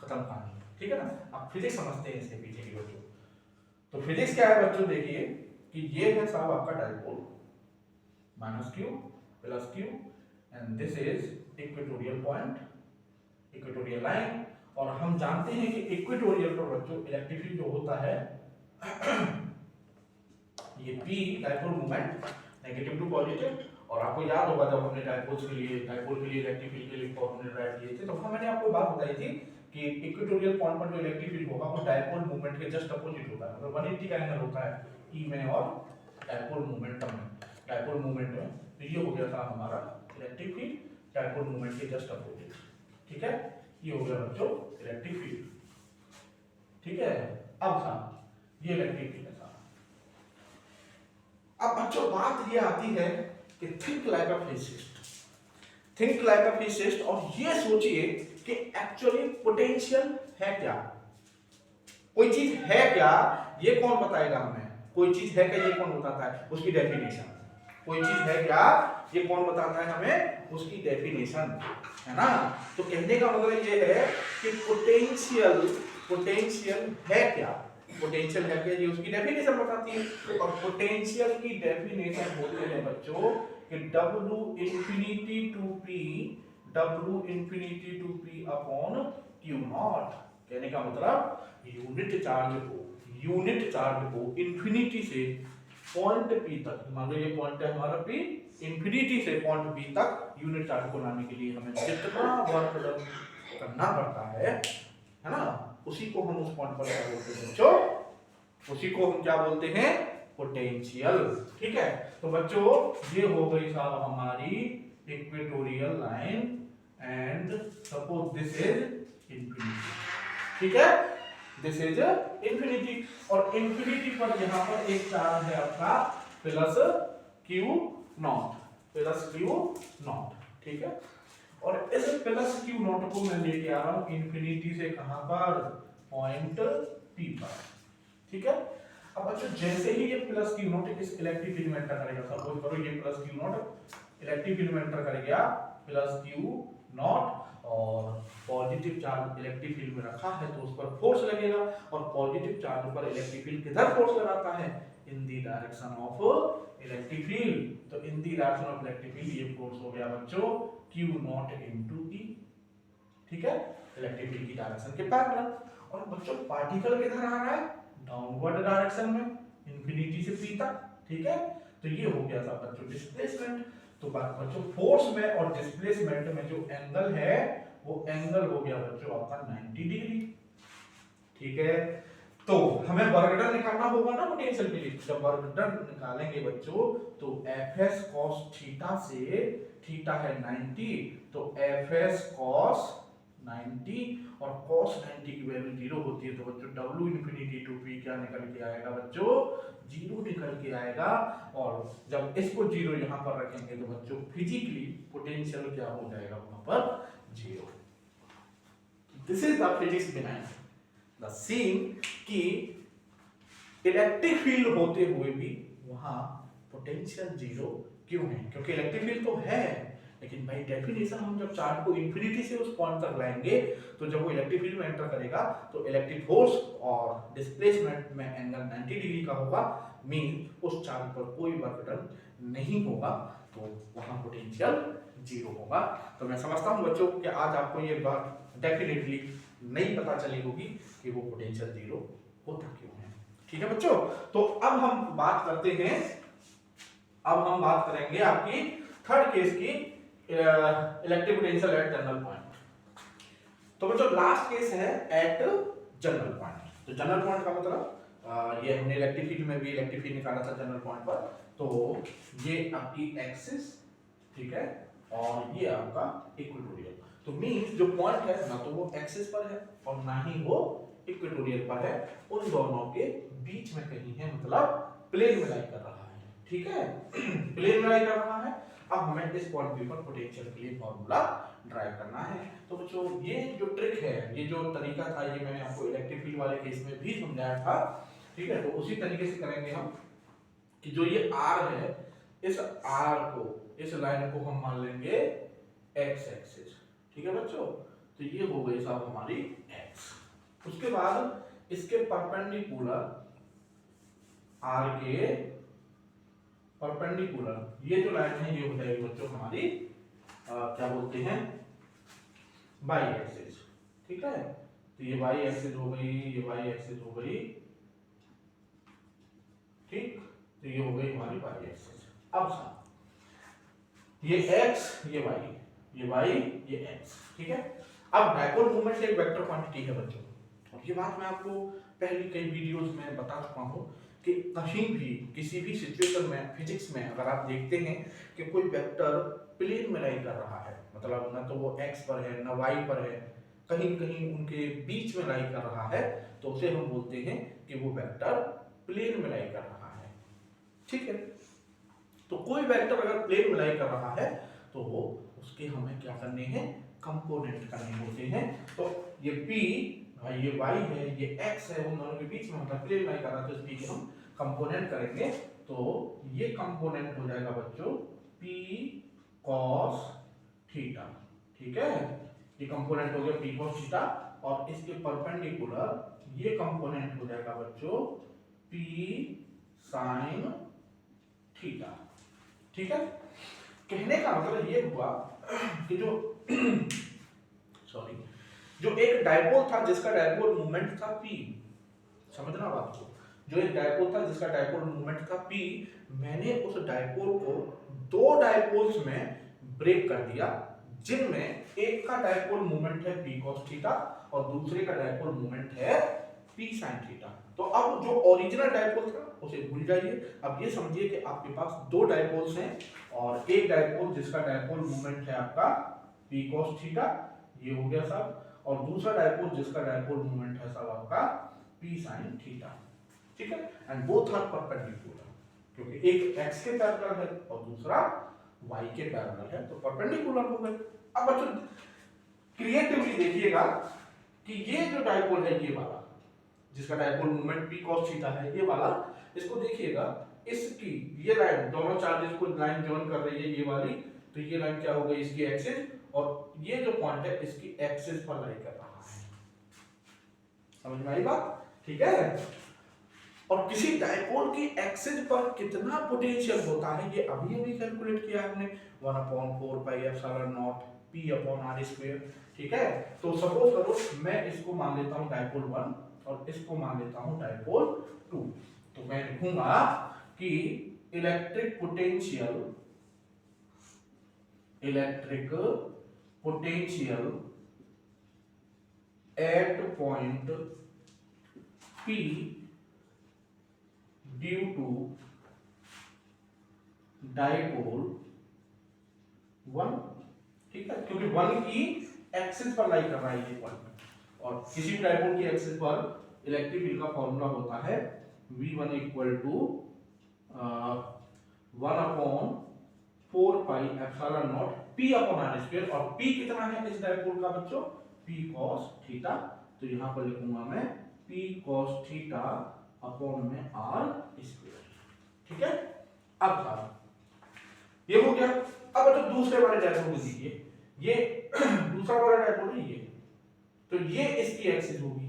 खत्म कहानी, ठीक है ना। अब फिजिक्स समझते हैं इसके पीछे की बच्चों। तो फिजिक्स क्या है बच्चों, देखिए कि ये है साहब आपका dipole, -q + q and this is equatorial point, equatorial line. और हम जानते हैं कि इक्वेटोरियल पर बच्चों इलेक्ट्रिक फील्ड जो होता है ये P dipole moment negative to positive. और आपको याद होगा जब हमने डायपोल के लिए इलेक्ट्रिक फील्ड के लिए फॉर्मूले राइट किए थे तो मैंने आपको बात बताई थी कि इक्वेटोरियल पॉइंट पर जो इलेक्ट्रिक फील्ड होगा वो डायपोल मोमेंट के जस्ट अपोजिट होता है, मतलब 180 का एंगल होता है E में और डायपोल मोमेंटम में। डायपोल मोमेंट में तो ये हो गया था हमारा इलेक्ट्रिक फील्ड डायपोल मोमेंट के जस्ट अपोजिट, ठीक है। ये हो गया बच्चों इलेक्ट्रिक फील्ड, ठीक है। अब था ये इलेक्ट्रिक फील्ड था। अब बच्चों बात ये आती है कि थिंक लाइक अ फिजिसिस्ट, और ये सोचिए कि एक्चुअली पोटेंशियल है क्या, कोई चीज है क्या, ये कौन बताएगा हमें। कोई चीज है क्या ये कौन बताता है, उसकी डेफिनेशन। कोई चीज है क्या ये कौन बताता है हमें? उसकी डेफिनेशन, है ना। तो कहने का मतलब ये है कि पोटेंशियल, पोटेंशियल है क्या, पोटेंशियल है क्या, ये उसकी डेफिनेशन बताती है। और पोटेंशियल की डेफिनेशन होती है बच्चों कि W infinity to P, W infinity to P upon Q naught. कहने का मतलब यूनिट चार्ज को इंफिनिटी से पॉइंट P तक, मान लो ये पॉइंट है हमारा P, इंफिनिटी से पॉइंट P तक यूनिट चार्ज को लाने के लिए हमें जितना वर्क डन करना पड़ता है ना, उसी को हम उस पॉइंट पर क्या बोलते हैं बच्चों? उसी को हम क्या बोलते हैं? पोटेंशियल। ठीक है, तो बच्चों ये हो गई साहब हमारी equatorial line and suppose this is infinity. ठीक है, दिस इज इंफिनिटी, और इंफिनिटी पर यहाँ पर एक चार्ज है आपका plus Q not, plus Q not. ठीक है, और इस प्लस क्यू नॉट को मैं लेके आ रहा हूं इंफिनिटी से कहां पर? पॉइंट P पर। ठीक है, अब बच्चों जैसे ही ये प्लस क्यू नॉट इस इलेक्ट्रिक फील्ड में एंटर करेगा, सपोज करो ये plus Q naught electric field में एंटर कर गया, प्लस क्यू नॉट, और पॉजिटिव चार्ज इलेक्ट्रिक फील्ड में रखा है तो उस पर फोर्स लगेगा, और पॉजिटिव चार्ज पर इलेक्ट्रिक फील्ड किधर फोर्स लगाता है? In the direction of electric field. तो in the direction of electric field ये फोर्स हो गया बच्चों Q नॉट इनटू E। ठीक है, इलेक्ट्रिक फील्ड की डायरेक्शन के पैरेलल। और बच्चों पार्टिकल किधर आ रहा है? डाउनवर्ड डायरेक्शन में, इंफिनिटी से P तक। ठीक है, तो ये हो गया था बच्चों डिस्प्लेसमेंट। तो बच्चों फोर्स में और डिस्प्लेसमेंट में जो एंगल है वो एंगल हो गया बच्चों आपका 90 डिग्री। ठीक है, तो हमें वर्क डन निकालना होगा ना पोटेंशियल के लिए। जब वर्क डन निकालेंगे बच्चों तो Fs cos थीटा से, थीटा है 90, तो Fs cos 90 और cos 90 की वैल्यू 0 होती है, तो बच्चों W इंफिनिटी टू P क्या निकल के आएगा बच्चों? 0 निकल के आएगा। और जब इसको 0 यहाँ पर रखेंगे तो बच्चों फिजिकली पोटेंशियल क्या हो जाएगा वहां पर? 0। This is the physics behind the scene कि इलेक्ट्रिक फील्ड होते हुए भी वहां पोटेंशियल 0 क्यों है? क्योंकि इलेक्ट्रिक फील्ड तो है, लेकिन भाई डेफिनेशन हम जब चार्ज को इंफिनिटी से उस पॉइंट तक लाएंगे तो जब वो इलेक्ट्रिक फील्ड में एंटर करेगा तो इलेक्ट्रिक फोर्स और डिस्प्लेसमेंट में एंगल 90 डिग्री का होगा, मीन उस चार्ज पर कोई वर्क डन नहीं होगा, तो वहां पोटेंशियल 0 होगा। तो मैं समझता हूं बच्चों कि आज आपको ये बात डेफिनेटली नहीं पता चली होगी कि वो पोटेंशियल 0 होता क्यों है। ठीक है बच्चों, तो अब हम बात करते हैं, अब हम बात करेंगे आपकी थर्ड केस की, electric potential eight general point. तो बच्चों लास्ट केस है एट जनरल पॉइंट। तो जनरल पॉइंट का मतलब ये हमने इलेक्ट्रिक फील्ड में भी इलेक्ट्रिक फील्ड निकाला था जनरल पॉइंट पर। तो ये आपकी एक्सिस, ठीक है, और ये आपका इक्वेटोरियल। तो मींस जो पॉइंट है ना तो वो एक्सिस पर है और ना ही वो इक्वेटोरियल पर है, उन दोनों के बीच में कहीं है, मतलब प्लेन में लाई कर रहा है। ठीक है, प्लेन में लाई कर रहा है। अब हमें इस पॉइंट P पर पोटेंशियल के लिए फॉर्मूला ड्राइव करना है। तो बच्चों ये जो ट्रिक है, ये जो तरीका था, ये मैंने आपको इलेक्ट्रिक फील्ड वाले केस में भी समझाया था। ठीक है, तो उसी तरीके से करेंगे हम कि जो ये R है, इस R को, इस लाइन को हम मान लेंगे x एक्सिस। ठीक है बच्चों, तो ये हो गई साहब हमारी x। उसके बाद इसके परपेंडिकुलर, R के परपेंडिकुलर ये जो लाइन है ये हो जाएगी बच्चों हमारी क्या बोलते हैं, y एक्सिस। ठीक है, तो ये y एक्सिस हो गई, ये y एक्सिस हो गई। ठीक, तो ये हो गई हमारी y एक्सिस। अब ये x, ये y, ये y, ये x। ठीक है, अब डायपोल मोमेंट एक वेक्टर क्वांटिटी है बच्चों, और ये बात मैं आपको पहले कई वीडियोस में बता चुका हूं कि कहीं भी किसी भी सिचुएशन में फिजिक्स में अगर आप देखते हैं कि कोई वेक्टर प्लेन में लाई कर रहा है, मतलब ना तो वो x पर है ना y पर है, कहीं कहीं उनके बीच में लाई कर रहा है, तो उसे हम बोलते हैं कि वो वेक्टर प्लेन में लाई कर रहा है। ठीक है, तो कोई वेक्टर अगर प्लेन में लाई कर रहा है तो वो उसके हमें क्या करने हैं, कंपोनेंट करने होते हैं। तो ये p, ये y है, ये x है, उन दोनों के बीच में मतलब प्लेन लाई कर रहा है, तो इस p के हम कंपोनेंट करेंगे। तो ये कंपोनेंट हो जाएगा बच्चों p cos थीटा, ठीक है। ये कंपोनेंट हो गया p cos थीटा और इसके परपेंडिकुलर ये कंपोनेंट हो जाएगा बच्चों p sin थीटा, ठीक है। कहने का मतलब ये हुआ कि जो सॉरी जो एक डायपोल था जिसका डायपोल मोमेंट था p, समझना बात को, जो एक डायपोल था जिसका डायपोल मोमेंट था p, मैंने उस डायपोल को दो डायपोल्स में ब्रेक कर दिया जिनमें एक का डायपोल मोमेंट है p cos थीटा और दूसरे का डायपोल मोमेंट है p sin थीटा। तो अब जो ओरिजिनल डायपोल था उसे भूल जाइए, अब ये समझिए कि आपके पास दो डायपोल्स हैं और एक डायपोल जिसका डायपोल मोमेंट है आपका p cos थीटा, ये हो गया सब, और दूसरा डायपोल जिसका डायपोल मोमेंट है सब आपका p sin थीटा, ठीक है। एंड बोथ आर परपेंडिकुलर, क्योंकि एक x के पैरेलल है और दूसरा y के पैरेलल है, तो परपेंडिकुलर हो गए। अब बच्चों क्रिएटिवली देखिएगा कि ये जो डायपोल है ये वाला जिसका dipole moment p cos theta है, ये वाला, इसको देखिएगा, इसकी ये लाइन दोनों चार्जेस को लाइन जॉइन कर रही है ये वाली, तो ये लाइन क्या हो गई इसकी एक्सिस, और ये जो पॉइंट है इसकी एक्सिस पर लाई कर रहा है, समझ में आई बात, ठीक है। और किसी डायपोल की एक्सिस पर कितना पोटेंशियल होता है ये अभी अभी कैलकुलेट किया हमने, 1/4 pi epsilon naught p upon r square, ठीक है। तो सपोज करो मैं इसको मान लेता हूं डायपोल 1 और इसको मान लेता हूं डायपोल 2, तो मैं लिखूंगा कि electric potential at point p due to dipole 1, ठीक है, क्योंकि 1 की एक्सिस पर लाई कर रहा है ये पॉइंट, और किसी भी डायपोल की एक्सिस पर इलेक्ट्रिक फील्ड का फॉर्मूला होता है v1 equal to 1/4 pi epsilon naught p upon r square, और p कितना है इस डायपोल का बच्चों, p cos थीटा, तो यहां पर लिखूंगा मैं p cos थीटा अपॉन में r स्क्वायर, ठीक है। अब ये हो गया। अब तो दूसरे वाले डायपोल को देखिए, ये दूसरा वाला डायपोल है ये, तो ये इसकी एक्सिस होगी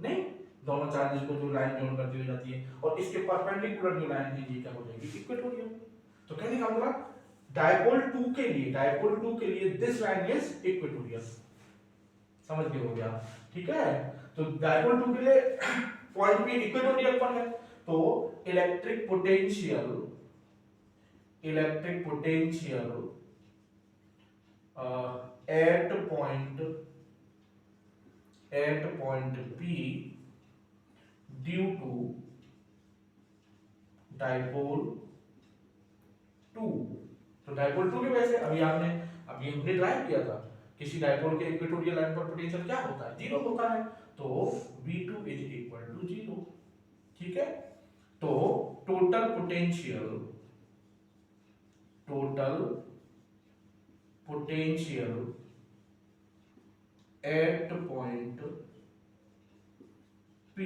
नहीं, दोनों चार्जेस को जो लाइन जॉइन करती हो जाती है, और इसके परपेंडिकुलर जो लाइन है ये क्या हो जाएगी, इक्वेटोरियल। तो कहने का मतलब डायपोल 2 के लिए दिस लाइन इज इक्वेटोरियल, समझ गए हो गया, ठीक है। तो डायपोल 2 के लिए पॉइंट p इक्वेटोरियल पर है, तो electric potential at point P due to dipole 2, तो डायपोल 2 की वजह से अभी हमने ड्राइव किया था, किसी डायपोल के इक्वेटोरियल लाइन पर पोटेंशियल क्या होता है, 0 होता है, तो V2 इज इक्वल टू 0, ठीक है। तो total potential at point P,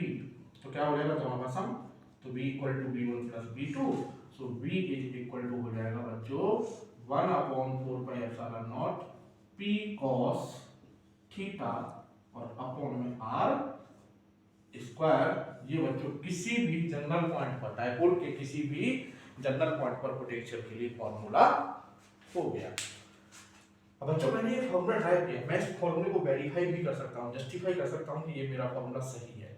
तो क्या हो जाएगा दोनों का सम, तो V equal to V1 plus V2, so V is equal to हो जाएगा बच्चों 1/4 pi epsilon naught P cos theta और अपॉन में R स्क्वायर, ये बच्चों किसी भी जनरल पॉइंट पर, डायपोल के किसी भी जनरल पॉइंट पर पोटेंशियल के लिए फॉर्मूला हो गया। अब बच्चों मैंने ये फॉर्मूला ड्राइव किया, मैं इस फॉर्मूले को वेरीफाई भी कर सकता हूं, जस्टिफाई कर सकता हूं कि ये मेरा फॉर्मूला सही है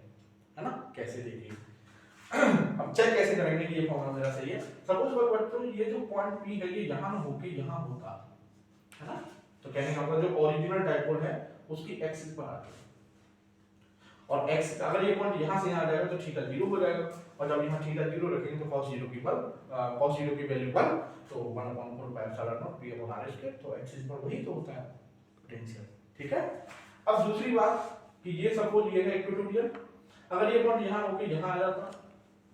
ना, कैसे देखिए अब चेक कैसे करेंगे कि ये फॉर्मूला मेरा सही है। सपोज करो बच्चों ये जो पॉइंट P है ये यहां ना होके यहां होता है ना, तो कहने का मतलब जो ओरिजिनल डायपोल है उसकी एक्सिस पर आ गया, और x अगर ये पॉइंट यहां से यहां आ जाएगा तो थीटा 0 हो जाएगा, और जब यहां थीटा 0 रखेंगे तो cos 0 की वैल्यू 1, तो 1/4 pi epsilon naught p upon r square, तो एक्सिस पर वही तो होता है पोटेंशियल, ठीक है। अब दूसरी बात कि ये सपोज ये है इक्वेटोरियल, अगर ये पॉइंट यहां होके यहां आ जाता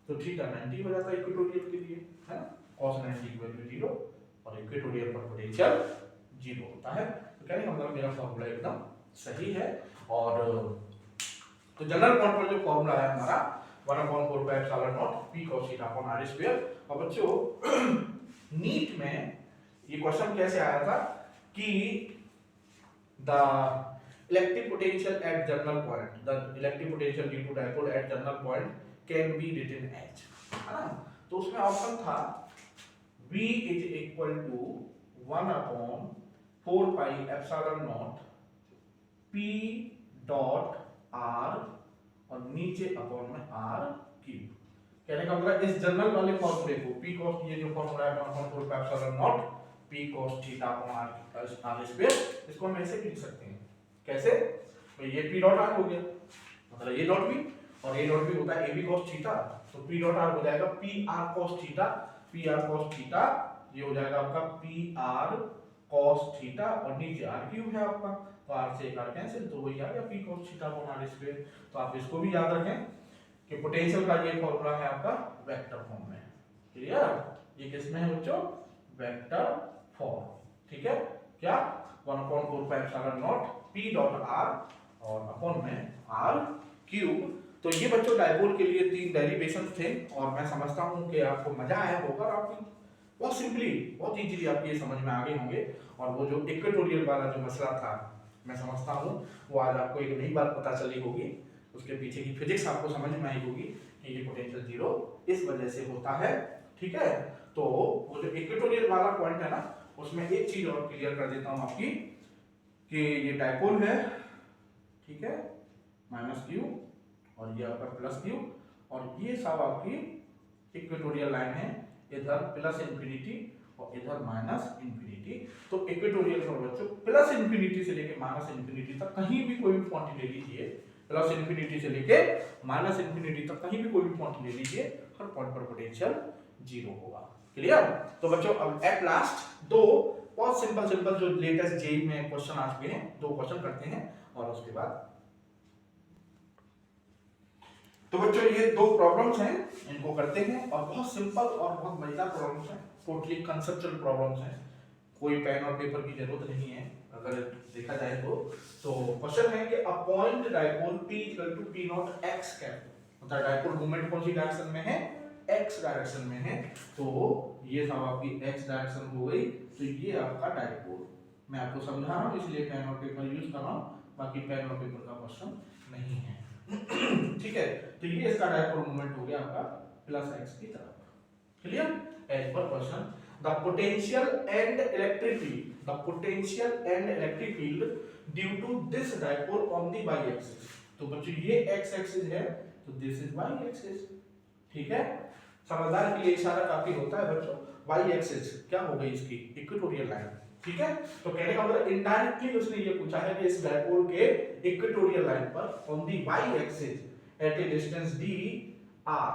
तो थीटा 90 हो जाता इक्वेटोरियल के लिए, है ना, cos 90 की वैल्यू 0 और इक्वेटोरियल पर पोटेंशियल 0 होता है, तो कहने का मतलब मेरा फार्मूला एकदम सही है। और तो जनरल पॉइंट पर जो फार्मूला है हमारा 1/4 pi epsilon naught p cos theta upon r square, और बच्चों नीट में ये क्वेश्चन कैसे आया था कि the electric potential at general point, the electric potential due to dipole at general point can be written as, है ना। तो उसमें ऑप्शन था V is equal to 1 upon 4 pi epsilon naught P dot R और नीचे upon में R cube. कहने का मतलब इस जनरल वाले फॉर्मूले को P cos, ये जो फॉर्मूला है 1 upon 4 pi epsilon naught P cos theta upon R square, इसको हम ऐसे भी लिख सकते हैं। कैसे? तो ये P डॉट R हो गया, मतलब ये डॉट भी और ये डॉट भी होता है AB cos थीटा, तो P डॉट R हो जाएगा PR cos theta, PR cos theta, ये हो जाएगा आपका PR cos थीटा और नीचे R क्यूब है आपका, तो R से एक R कैंसिल, तो वही आ गया P cos theta upon R square. तो आप इसको भी याद रखें कि पोटेंशियल का ये फॉर्मूला है आपका वेक्टर फॉर्म में। क्लियर? ये किसमें है बच्चों? Vector form. ठीक है? क्या 1/4 pi epsilon naught P dot R और अपॉन में R क्यूब। तो ये बच्चों डायपोल के लिए 3 डेरिवेशंस थे और मैं समझता हूं कि आपको मजा आया होगा, आपकी बहुत सिंपली बहुत इजीली आपके ये समझ में आ गए होंगे। और वो जो इक्वेटोरियल वाला जो मसला था, मैं समझता हूं वो आज आपको एक नई बात पता चली होगी, उसके पीछे की फिजिक्स आपको समझ में आई होगी कि ये पोटेंशियल जीरो इस वजह से होता है। ठीक है? तो वो जो इक्वेटोरियल वाला पॉइंट है ना, उसमें एक चीज और क्लियर कर देता हूं आपकी कि ये डायपोल है, ठीक है, माइनस क्यू और ये आपका प्लस क्यू और ये सब आपकी इक्वेटोरियल लाइन है, इधर प्लस इंफिनिटी और इधर माइनस इंफिनिटी। तो इक्वेटोरियल पर बच्चों प्लस इंफिनिटी से लेके माइनस इंफिनिटी तक कहीं भी कोई भी पॉइंट ले लीजिए, प्लस इंफिनिटी से लेके माइनस इंफिनिटी तक कहीं भी कोई भी पॉइंट ले लीजिए, हर पॉइंट पर पोटेंशियल जीरो होगा। क्लियर? तो बच्चों अब एट लास्ट दो बहुत सिंपल जो लेटेस्ट जेईई में क्वेश्चन आ चुके हैं, 2 क्वेश्चन करते हैं और उसके बाद तो बच्चों ये 2 प्रॉब्लम्स हैं, इनको करते हैं और बहुत सिंपल और बहुत मजेदार प्रॉब्लम्स हैं, टोटली कंसेप्चुअल प्रॉब्लम्स हैं, कोई पेन और पेपर की जरूरत नहीं है अगर देखा जाए तो। क्वेश्चन है कि a point dipole P equal to P naught x cap, मतलब डायपोल मूवमेंट कौन सी डायरेक्शन में है? x डायरेक्शन में है। तो ये सब आपकी x डायरेक्शन हो गई, तो ये आपका डायपोल। मैं आपको समझा रहा हूं इसलिए पेन और पेपर यूज कर रहा हूं, बाकी पेन और पेपर का क्वेश्चन नहीं है। ठीक है? तो ये इसका डायपोल मूवमेंट हो गया आपका प्लस x की तरफ। Clear? As per question the potential and electric field, the potential and electric field due to this dipole on the y axis. तो बच्चों ये x एक्सिस है तो दिस इज y एक्सिस। ठीक है? समझदार के लिए इशारा काफी होता है बच्चों। y एक्सिस क्या हो गई इसकी? Equatorial line. ठीक है? तो कहने का मतलब इनडायरेक्टली उसने ये पूछा है कि इस डायपोल के इक्वेटोरियल लाइन पर on the y axis at a distance d r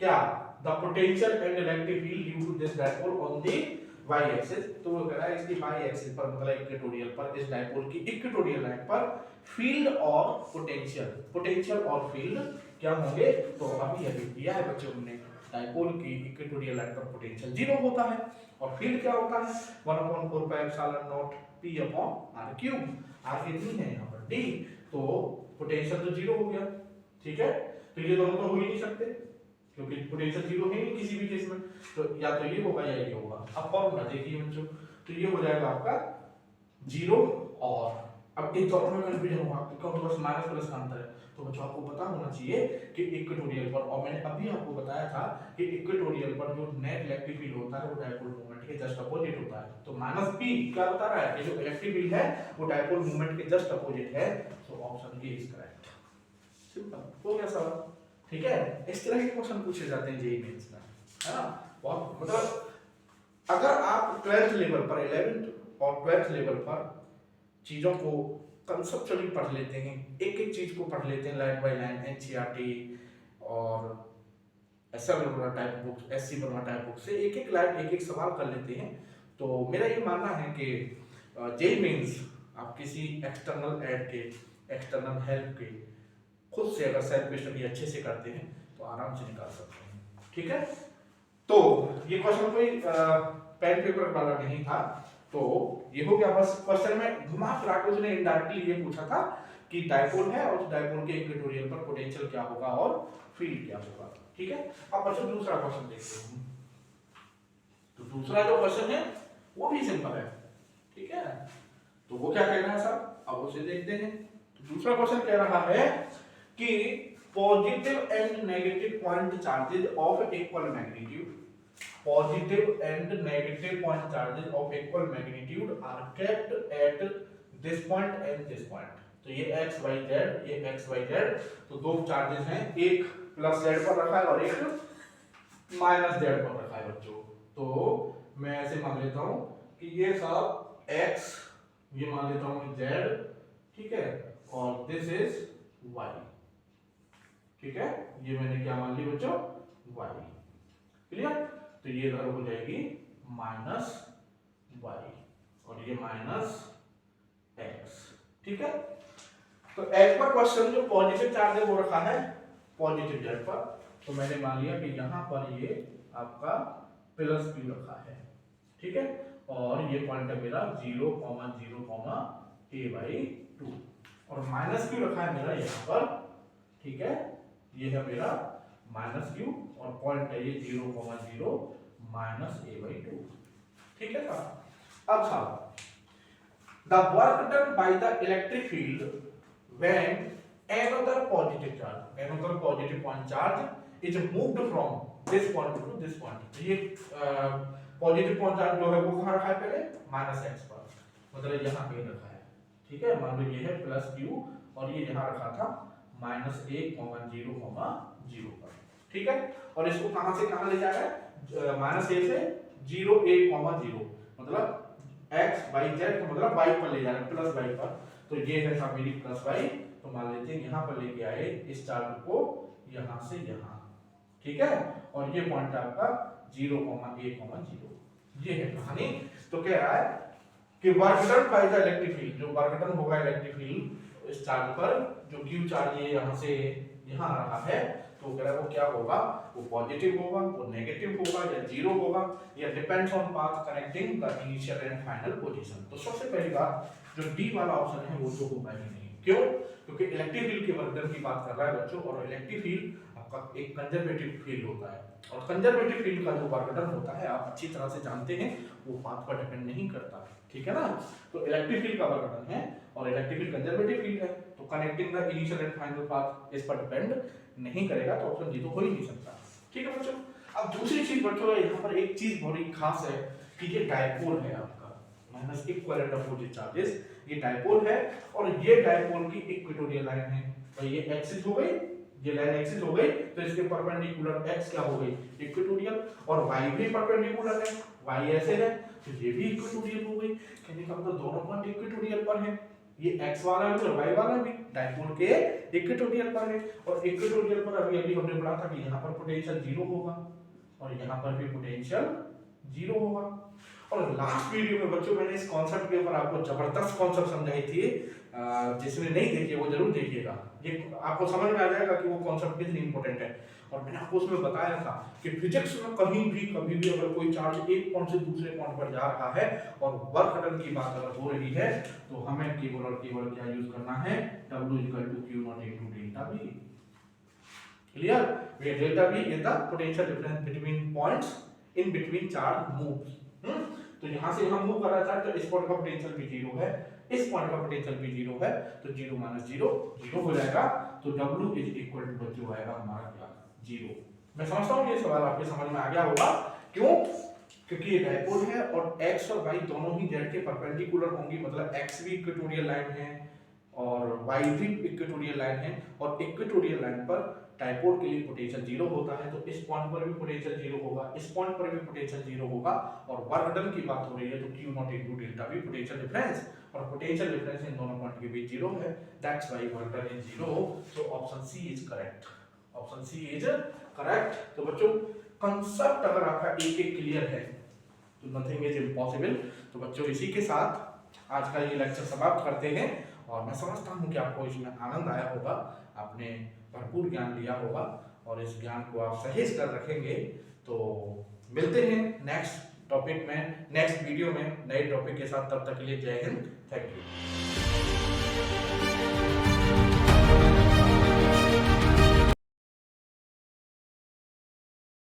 क्या the potential and electric field due to this dipole on the y axis. तो वो कह रहा है इसकी y एक्सिस पर मतलब इक्वेटोरियल पर, इस डायपोल की इक्वेटोरियल लाइन पर फील्ड और पोटेंशियल और फील्ड क्या होंगे? तो अभी दिया है बच्चों हमने, डायपोल की इक्वेटोरियल लाइन पर पोटेंशियल जीरो होता है और फील्ड क्या होता है? 1/4 pi epsilon naught P upon R cube. R कितनी है यहाँ पर? D, तो पोटेंशियल तो जीरो हो गया। ठीक है? तो ये दोनों तो हो ही नहीं सकते क्योंकि पोटेंशियल जीरो है नहीं किसी भी केस में, तो या तो ये होगा या ये होगा। अब फॉर्मूला देखिए बच्चों, तो ये हो जाएगा आपका जीरो और अब इन दोनों में कंफ्यूजन होगा क्योंकि बस माइनस प्लस का अंतर है। तो बच्चों आपको पता होना चाहिए कि इक्वेटोरियल पर, और मैंने अभी आपको बताया था कि इक्वेटोरियल पर जो नेट इलेक्ट्रिक फील्ड होता है वो डायपोल मूवमेंट के जस्ट अपोजिट होता है। तो माइनस p क्या बता रहा है कि जो इलेक्ट्रिक फील्ड है वो डायपोल मूवमेंट के जस्ट अपोजिट है। So option A is correct. Simple हो गया सवाल। ठीक है? इस तरह के क्वेश्चन पूछे जाते हैं जेईई मेंस में, है ना। बहुत मतलब अगर आप 12th लेवल पर, 11th और 12th लेवल पर चीजों को कंसेप्चुअली पढ़ लेते हैं, एक एक चीज को पढ़ लेते हैं लाइन बाय लाइन, एनसीईआरटी और S L Verma type book, S C Verma type book से एक एक लाइन एक एक सवाल कर लेते हैं, तो मेरा ये मानना है कि जेईई मेंस आप किसी एक्सटर्नल एड के, एक्सटर्नल हेल्प के, खुद से अगर सेल्फ स्टडी अच्छे से करते हैं तो आराम से निकाल सकते हैं। ठीक है? तो ये क्वेश्चन कोई पेन पेपर वाला नहीं था, तो ये हो गया। बस क्वेश्चन में घुमा फिरा के उसने इनडायरेक्टली ये पूछा था कि डायपोल है और उस डायपोल के इक्वेटोरियल पर पोटेंशियल क्या होगा और फील्ड क्या होगा। ठीक है? अब बच्चों दूसरा क्वेश्चन देखते हैं। तो दूसरा जो क्वेश्चन है वो भी सिंपल है, ठीक है। तो वो क्या कह रहा है साहब, अब उसे देखते हैं। तो दूसरा क्वेश्चन कह रहा है कि positive and negative point charges of equal magnitude, positive and negative point charges of equal magnitude are kept at this point and this point। तो ये x y z, ये x y z, तो दो charges हैं, एक plus z पर रखा है और एक माइनस z पर रखा है बच्चों। तो मैं ऐसे मान लेता हूँ कि ये सब x, ये मान लेता हूँ z, ठीक है, और दिस इज y, ठीक है, ये मैंने क्या मान ली बच्चों, y, क्लियर। तो ये इधर हो जाएगी माइनस वाई और ये माइनस एक्स, ठीक है। तो एज पर क्वेश्चन जो पॉजिटिव चार्ज है वो रखा है पॉजिटिव जेड पर, तो मैंने मान लिया कि यहाँ पर ये आपका प्लस क्यू रखा है, ठीक है, और ये पॉइंट है मेरा 0,0, a/2 और माइनस क्यू रखा है मेरा यहाँ पर, ठीक है, ये है मेरा माइनस क्यू और पॉइंट है ये 0,0 माइनस a/2, ठीक है साहब। अब साहब the work done by the electric field when another positive point charge is moved from this point to this point। ये पॉजिटिव पॉइंट चार्ज जो है वो कहाँ रखा है पहले, माइनस एक्स पर, मतलब यहाँ पे रखा है, ठीक है। मान लो ये है प्लस क्यू और ये यहाँ रखा था -1,0,0 पर, ठीक है, और इसको कहां से कहां ले जा रहा है, -a से 0, 1,0, मतलब x y z का मतलब y पर ले जा रहा है, प्लस y पर। तो ये है साहब मेरी प्लस y, तो मान लेते हैं यहाँ पर लेके आए इस चार्ज को यहाँ से यहाँ, ठीक है, और ये पॉइंट आपका 0,1,0, ये है कहानी। तो कह रहा है कि work done by the electric field, जो वर्क डन होगा इलेक्ट्रिक फील्ड इस चार्ज पर, जो q चार्ज ये यहाँ से यहाँ रहा है, तो कह रहा है वो क्या होगा, वो पॉजिटिव होगा, वो नेगेटिव होगा या जीरो होगा, या depends on path connecting the initial and final position. तो सबसे पहली बात जो डी वाला ऑप्शन है वो तो होगा ही नहीं, क्यों, क्योंकि इलेक्ट्रिक फील्ड के वर्क डन की बात कर रहा है बच्चों, और इलेक्ट्रिक फील्ड आपका एक कंजर्वेटिव फील्ड होता है, और कंजर्वेटिव फील्ड का जो वर्क डन होता है आप अच्छी तरह से जानते हैं, वो पाथ पर डिपेंड नहीं करता, ठीक है ना। तो इलेक्ट्रिक फील्ड का वर्क डन है और इलेक्ट्रिक फील्ड कंजर्वेटिव फील्ड है, तो connecting the initial and final path इस पर डिपेंड नहीं करेगा, तो ऑप्शन डी तो हो ही नहीं सकता, ठीक है बच्चों। अब दूसरी चीज बच्चों यहाँ पर एक चीज बड़ी खास है कि ये डायपोल है आपका, माइनस इक्विवेलेंट अपोजिट चार्जेस, ये डायपोल है और ये डायपोल की इक्वेटोरियल लाइन है, तो ये एक्सिस हो गई, ये लाइन एक्सिस हो गई, तो इसके परपेंडिकुलर x क्या हो गई, इक्वेटोरियल, और y भी परपेंडिकुलर है, y ऐसे है, तो ये भी इक्वेटोरियल हो गई, कहने का मतलब दोनों पॉइंट इक्वेटोरियल पर हैं, ये x वाला भी और y वाला भी डायपोल के इक्वेटोरियल पर है, और इक्वेटोरियल पर अभी हमने पढ़ा था कि यहाँ पर पोटेंशियल 0 होगा और यहाँ पर भी पोटेंशियल 0 होगा। और लास्ट वीडियो में बच्चों मैंने इस कॉन्सेप्ट के ऊपर आपको जबरदस्त कॉन्सेप्ट समझाई थी, जिसने नहीं देखी वो जरूर देखिएगा, ये आपको समझ में आ जाएगा कि वो कॉन्सेप्ट कितनी इंपॉर्टेंट है। और मैंने आपको उसमें बताया था कि फिजिक्स में कभी भी अगर कोई चार्ज एक पॉइंट से दूसरे पॉइंट पर जा रहा है और वर्क डन की बात अगर हो रही है, तो हमें केवल और केवल क्या यूज करना है, W = Q0 × delta V, clear. where delta V is the potential difference between points in between charge moves। तो यहाँ से यहाँ मूव कर रहा था, तो इस पॉइंट का पोटेंशियल भी 0 है, इस पॉइंट का पोटेंशियल भी 0 है, तो 0 - 0 0 हो जाएगा, तो W = बच्चों आएगा हमारा क्या, 0। मैं समझता हूँ ये सवाल आपके समझ में आ गया होगा, क्यों, क्योंकि ये डायपोल है और x और y दोनों ही z के परपेंडिकुलर होंगी, मतलब x भी इक्वेटोरियल लाइन है और y भी इक्वेटोरियल लाइन है, और इक्वेटोरियल लाइन पर डायपोल के लिए पोटेंशियल 0 होता है, तो इस पॉइंट पर भी पोटेंशियल 0 होगा, इस पॉइंट पर भी पोटेंशियल 0 होगा, और वर्क डन की बात हो रही है तो Q0 × delta V potential difference, और पोटेंशियल डिफरेंस इन दोनों पॉइंट के बीच 0 है, that's why work done is 0। So option C is correct, option C is correct. तो बच्चों कांसेप्ट अगर आपका एक क्लियर है तो नथिंग इज इम्पॉसिबल। तो बच्चों इसी के साथ आज का ये लेक्चर समाप्त करते हैं, और मैं समझता हूँ कि आपको इसमें आनंद आया होगा, आपने भरपूर ज्ञान लिया होगा, और इस ज्ञान को आप सहेज कर रखेंगे। तो मिलते हैं नेक्स्ट टॉपिक में, नेक्स्ट वीडियो में नए टॉपिक के साथ, तब तक के लिए जय हिंद, थैंक यू।